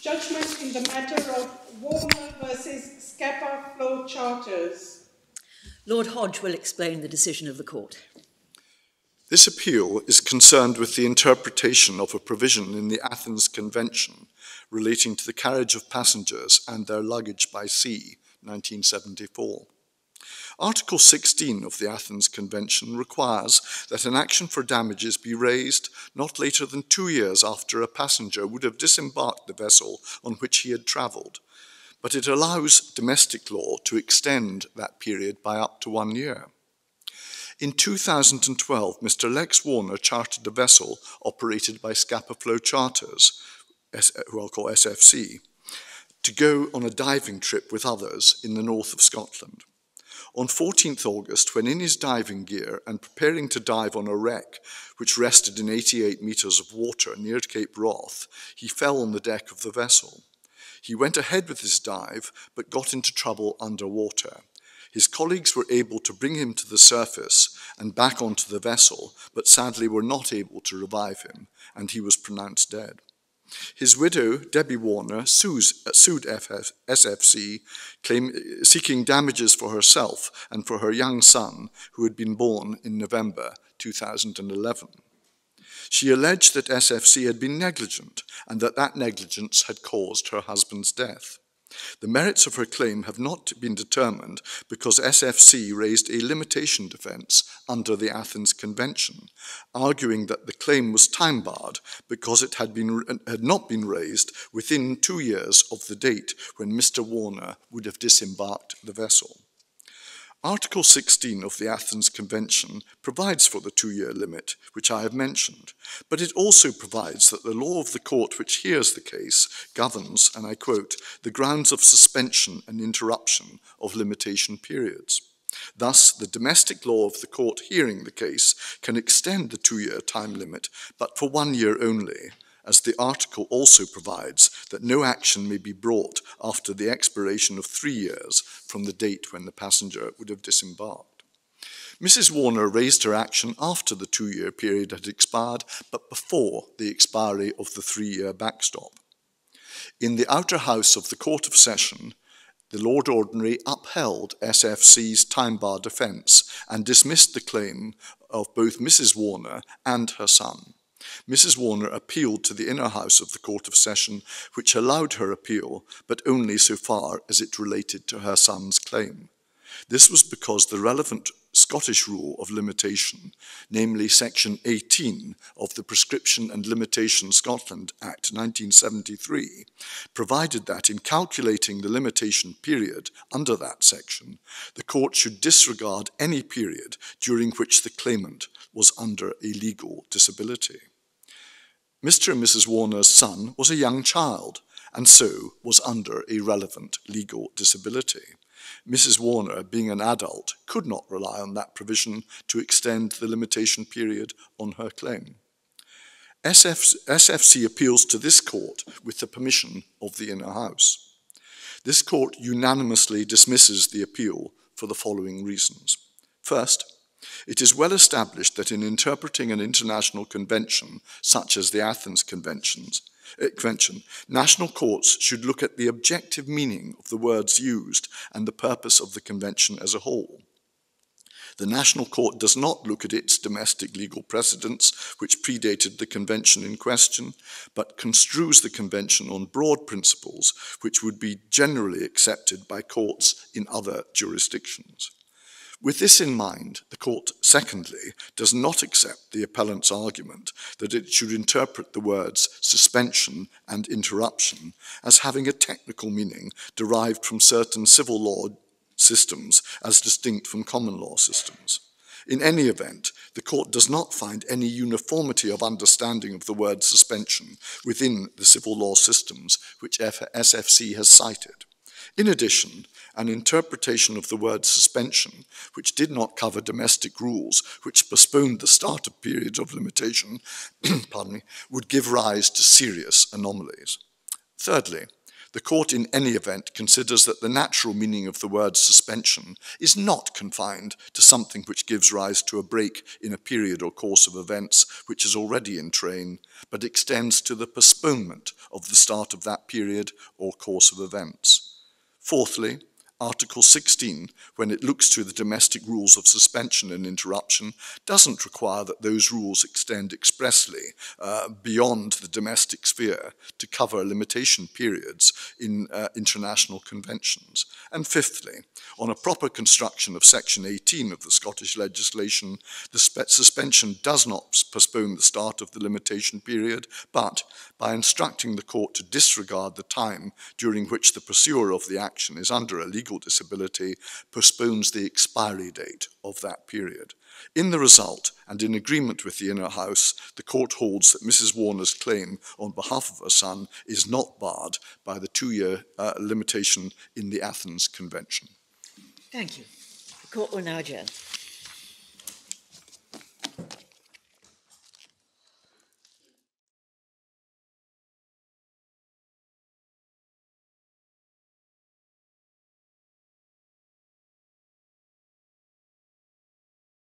Judgment in the matter of Warner versus Scapa flow charters. Lord Hodge will explain the decision of the court. This appeal is concerned with the interpretation of a provision in the Athens Convention relating to the carriage of passengers and their luggage by sea, 1974. Article 16 of the Athens Convention requires that an action for damages be raised not later than 2 years after a passenger would have disembarked the vessel on which he had travelled, but it allows domestic law to extend that period by up to 1 year. In 2012, Mr. Lex Warner chartered a vessel operated by Scapa Flow Charters, who I'll call SFC, to go on a diving trip with others in the north of Scotland. On 14th August, when in his diving gear and preparing to dive on a wreck which rested in 88 metres of water near Cape Wrath, he fell on the deck of the vessel. He went ahead with his dive, but got into trouble underwater. His colleagues were able to bring him to the surface and back onto the vessel, but sadly were not able to revive him, and he was pronounced dead. His widow, Debbie Warner, sued SFC, seeking damages for herself and for her young son, who had been born in November 2011. She alleged that SFC had been negligent and that negligence had caused her husband's death. The merits of her claim have not been determined because SFC raised a limitation defence under the Athens Convention, arguing that the claim was time-barred because it had not been raised within 2 years of the date when Mr. Warner would have disembarked the vessel. Article 16 of the Athens Convention provides for the 2-year limit, which I have mentioned, but it also provides that the law of the court which hears the case governs, and I quote, the grounds of suspension and interruption of limitation periods. Thus, the domestic law of the court hearing the case can extend the 2-year time limit, but for 1 year only, as the article also provides that no action may be brought after the expiration of 3 years from the date when the passenger would have disembarked. Mrs. Warner raised her action after the 2-year period had expired, but before the expiry of the 3-year backstop. In the outer house of the Court of Session, the Lord Ordinary upheld SFC's time-bar defence and dismissed the claim of both Mrs. Warner and her son. Mrs. Warner appealed to the inner house of the Court of Session, which allowed her appeal, but only so far as it related to her son's claim. This was because the relevant Scottish rule of limitation, namely Section 18 of the Prescription and Limitation Scotland Act 1973, provided that in calculating the limitation period under that section, the court should disregard any period during which the claimant was under a legal disability. Mr. and Mrs. Warner's son was a young child, and so was under a relevant legal disability. Mrs. Warner, being an adult, could not rely on that provision to extend the limitation period on her claim. SFC appeals to this court with the permission of the inner house. This court unanimously dismisses the appeal for the following reasons. First, it is well established that in interpreting an international convention, such as the Athens Convention, national courts should look at the objective meaning of the words used and the purpose of the convention as a whole. The national court does not look at its domestic legal precedents, which predated the convention in question, but construes the convention on broad principles which would be generally accepted by courts in other jurisdictions. With this in mind, the court, secondly, does not accept the appellant's argument that it should interpret the words suspension and interruption as having a technical meaning derived from certain civil law systems as distinct from common law systems. In any event, the court does not find any uniformity of understanding of the word suspension within the civil law systems which SFC has cited. In addition, an interpretation of the word suspension, which did not cover domestic rules, which postponed the start of periods of limitation, would give rise to serious anomalies. Thirdly, The court in any event considers that the natural meaning of the word suspension is not confined to something which gives rise to a break in a period or course of events which is already in train, but extends to the postponement of the start of that period or course of events. Fourthly, Article 16, when it looks to the domestic rules of suspension and interruption, doesn't require that those rules extend expressly beyond the domestic sphere to cover limitation periods in international conventions. And fifthly, on a proper construction of Section 18 of the Scottish legislation, the suspension does not postpone the start of the limitation period, but by instructing the court to disregard the time during which the pursuer of the action is under a legal disability, postpones the expiry date of that period. In the result, and in agreement with the Inner House, the court holds that Mrs. Warner's claim on behalf of her son is not barred by the 2-year limitation in the Athens Convention. Thank you. The court will now adjourn.